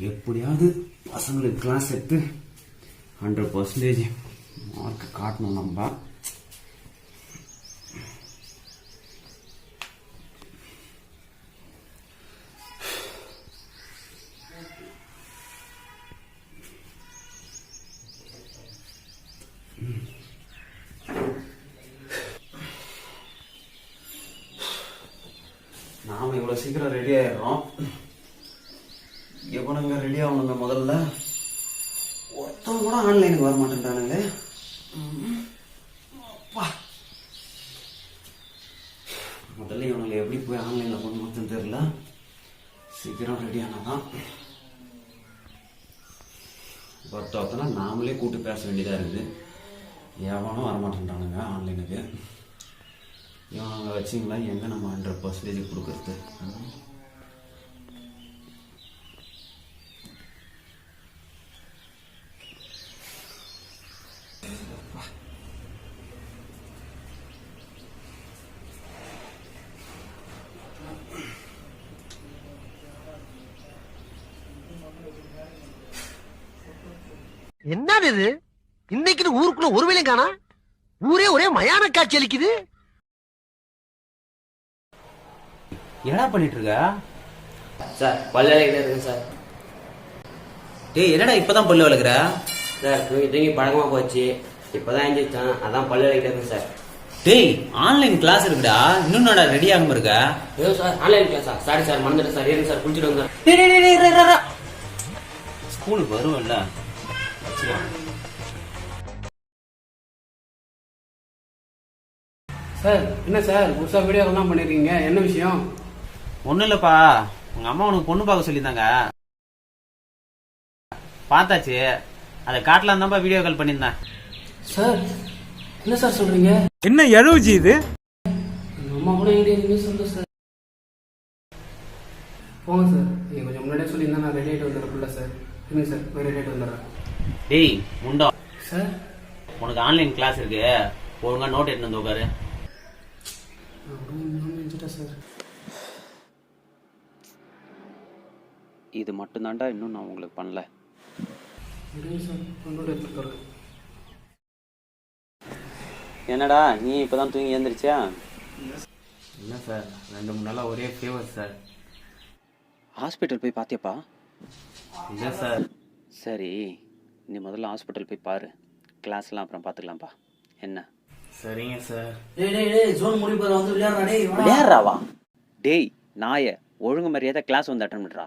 எப்படியாவது பசங்களுக்கு கிளாஸ் எடுத்து 100% மார்க் காட்டணும் நம்ம. நாம இவ்வளவு சீக்கிரம் ரெடி ஆயிடுறோம். எவனுங்க ரெடி ஆகணுங்க முதல்ல. ஒருத்தவங்க கூட ஆன்லைனுக்கு வர மாட்டேன்றானுங்க. முதல்ல இவனுங்களை எப்படி போய் ஆன்லைன்ல கொண்டு மட்டும் தெரியல. சீக்கிரம் ரெடி ஆனாதான். ஒருத்தனா நாமளே கூட்டு பேச வேண்டியதா இருக்குது. எவனும் வரமாட்டேன்றானுங்க ஆன்லைனுக்கு. இவங்க வச்சிங்களா எங்க நம்ம 100% கொடுக்கறது? என்னது இது? இன்னைக்கு ஊருக்குள்ள ஒரு வேலையும் காணா. ஊரே ஒரே மயான காட்சி அளிக்குது. என்னடா பண்ணிட்டு இருக்க? சார் பல்லு விளக்கிட்டு இருக்கேன் சார். டேய் என்னடா இப்பதான் பல்லு விளக்குற? சார் தூங்கி பழக்கமா போச்சு. இப்பதான் எழுந்திரிச்சேன், அதான் பல்லு விளக்கிட்டு இருக்கேன் சார். டேய் ஆன்லைன் கிளாஸ் இருக்குடா, இன்னும் என்னடா ரெடி ஆகாம இருக்க? ஏதோ சார் ஆன்லைன் கிளாஸா? சாரி சார், மறந்துட்டேன் சார். ஏறுங்க சார், குளிச்சுட்டு வந்து ஸ்கூலுக்கு வருவல்ல. சார் என்ன சார் புதுசா வீடியோ எல்லாம் பண்ணிருக்கீங்க, என்ன விஷயம்? ஒண்ணும் இல்லப்பா, உங்க அம்மா உனக்கு பொண்ணு பார்க்க சொல்லியிருந்தாங்க, பார்த்தாச்சு. அதை காட்டலாம் தான்ப்பா வீடியோ கால் பண்ணியிருந்தேன். சார் என்ன சார் சொல்றீங்க? என்ன எழுவுஜி இது? அம்மா கூட எங்க சொல்லுங்க சார். போங்க சார், நீங்க கொஞ்சம் முன்னாடியே சொல்லியிருந்தா நான் ரெடி ஆகிட்டு வந்துடுறேன்ல சார். இல்லைங்க சார், போய் ரெடி ஆகிட்டு வந்துடுறேன். டேய் முண்டோ சார், உனக்கு ஆன்லைன் கிளாஸ் இருக்கு, ஒழுங்கா நோட் எடுத்து வந்து உட்காரு. சார் இது மட்டும் தான்டா இன்னும் நான் உங்களுக்கு பண்ணல. என்னடா நீ இப்பதான் தூங்கி எழுந்திரிச்சியா? இல்லை சார், 2-3 நாளாக ஒரே ஃபீவர் சார். ஹாஸ்பிட்டல் போய் பார்த்தியாப்பா? இல்லை சார். சரி, நீ முதல்ல ஹாஸ்பிட்டல் போய் பாரு, கிளாஸ்லாம் அப்புறம் பார்த்துக்கலாம்ப்பா. என்ன? சரிங்க சார். விளையாடுறாவா? டேய் நாய, ஒழுங்கு மரியாதை கிளாஸ் வந்து அட்டன் பண்ணுறா.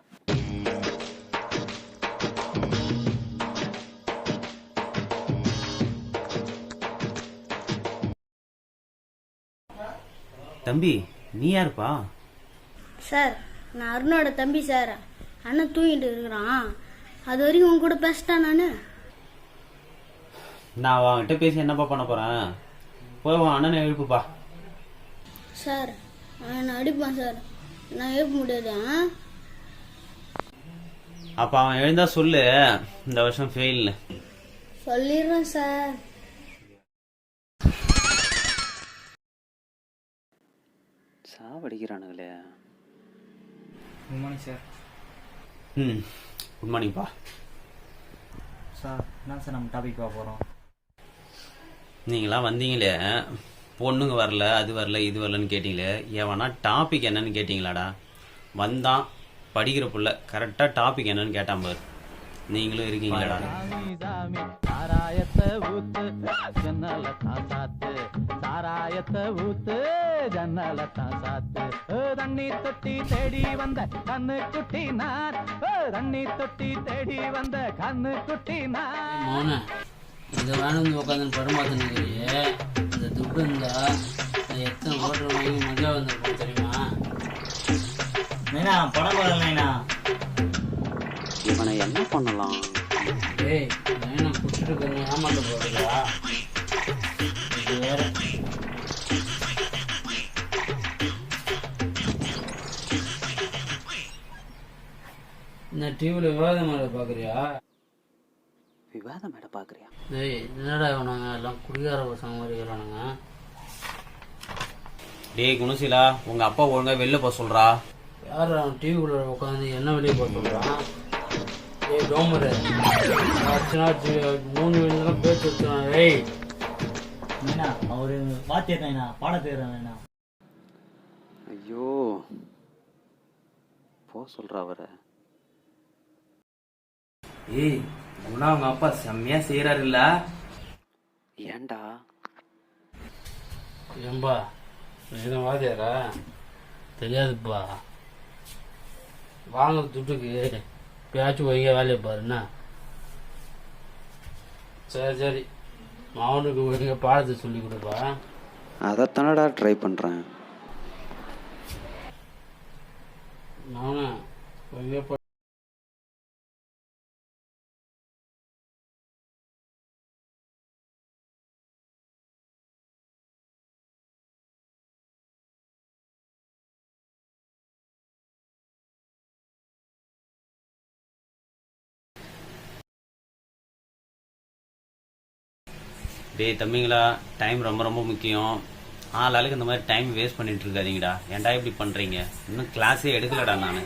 தம்பி நீ யாருப்பா? சார் நான் அருணோட தம்பி சார். அண்ணன் தூங்கிட்டு இருக்கிறான், அது வரைக்கும் உங்க கூட பேசிட்டேன் நான் அவன்கிட்ட பேசி என்னப்பா பண்ண போறேன்? போய் உன் அண்ணனை எழுப்புப்பா. சார் நான் அடிப்பான் சார், நான் எழுப்ப முடியாது. அப்ப அவன் எழுந்தா சொல்லு, இந்த வருஷம் ஃபெயில் சொல்லிடுறேன் சார். சாவடிக்கிறானுங்களே. Good morning sir. குட் மார்னிங்ப்பா. சார் என்ன சார் நம்ம டாபிக் பார்க்க போகிறோம்? நீங்களாம் வந்தீங்களே, பொண்ணுங்க வரல, அது வரல, இது வரலன்னு கேட்டீங்களே, ஏவனா டாபிக் என்னன்னு கேட்டீங்களாடா? வந்தான் படிக்கிற புள்ள, கரெக்டாக டாபிக் என்னன்னு கேட்டான் பாரு. நீங்களும் இருக்கீங்களாடா? சாராயத்தை ஊத்து ஜன்னல தான் சாத்து, சாராயத்தை ஊத்து ஜன்னல தான் சாத்து. தண்ணி தொட்டி தேடி வந்த கண்ணு குட்டி நான், தண்ணி தொட்டி தேடி வந்த கண்ணு குட்டி நான். இந்த வேணும் உட்காந்து படம் பார்த்துன்னு இந்த துட்டு இருந்தா எத்தனை ஹோட்டல் வாங்கி மஜா வந்துருக்கோம் தெரியுமா? நைனா படம் பார்க்கல நைனா. இவனை என்ன பண்ணலாம்? ஏய் நைனா குடிச்சிட்டு இருக்கிற ஏமாத்த போறீங்களா? இது வேற. இந்த டிவியில் விவாதம் மேலே பார்க்குறியா? விவாதம் மேடம் பார்க்குறியா? ஏய் என்னடா இவனுங்க எல்லாம் குடிகார பசங்க மாதிரி இருக்கிறானுங்க. டேய் குணசீலா, உங்க அப்பா ஒழுங்கா வெளில போக சொல்றா. யார் அவன் டிவிக்குள்ள உட்காந்து என்ன வெளியே போக சொல்கிறான்? ஏய் டோமரு, ஆச்சுனாச்சு 3 மணிக்கெல்லாம் பேச்சு வச்சுறான். ஏய் நைனா அவரு வாத்தியார் நைனா, பாட தேர்றேன் நைனா. ஐயோ, போ சொல்றா அவரை. ஏய் உனா அவங்க அப்பா செம்மையா செய்யறாரு இல்ல? ஏன்டா? ஏம்பா எதுவும் வாதியாரா? தெரியாதுப்பா. வாங்க துட்டுக்கு பேச்சும் வைங்க வேலையை பாருண்ணா. சரி அவனுக்கு வைங்க பாடத்தை சொல்லி கொடுப்பா. அதைத்தானடா ட்ரை பண்றேன். நானும் வைங்க. டேய் தம்பிங்களா, டைம் ரொம்ப ரொம்ப முக்கியம். ஆளுக்கு இந்த மாதிரி டைம் வேஸ்ட் பண்ணிட்டு இருக்காதீங்கடா. ஏன்டா இப்படி பண்றீங்க? இன்னும் கிளாஸே எடுக்கலடா. நான்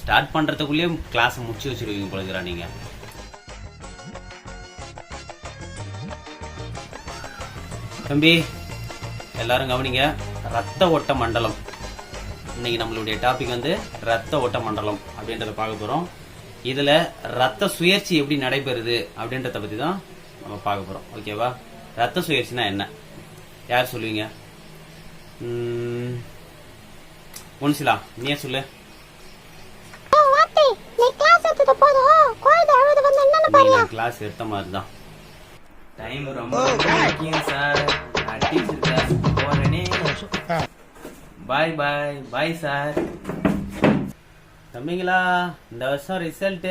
ஸ்டார்ட் பண்றதுக்குள்ளேயே கிளாஸ் முடிச்சு வச்சிருவீங்க போலகிறா நீங்க. தம்பி எல்லாரும் கவனிங்க. ரத்த ஓட்ட மண்டலம். இன்னைக்கு நம்மளுடைய டாபிக் வந்து ரத்த ஓட்ட மண்டலம் அப்படின்றத பார்க்க போறோம். இதுல ரத்த சுழற்சி எப்படி நடைபெறுது அப்படின்றத பத்தி தான் நம்ம பார்க்க போறோம். ஓகேவா? ரத்த சுழற்சினா என்ன? யார் சொல்லுவீங்க? முன்சிலா நீயே சொல்லு. கிளாஸ் எடுத்த மாதிரி தான். டைம் ரொம்ப முக்கியம் சார். நான் டீச்சர் கிளாஸ் போறேனே. பாய் பாய் பாய் சார். தம்பிங்களா, இந்த வருஷம் ரிசல்ட்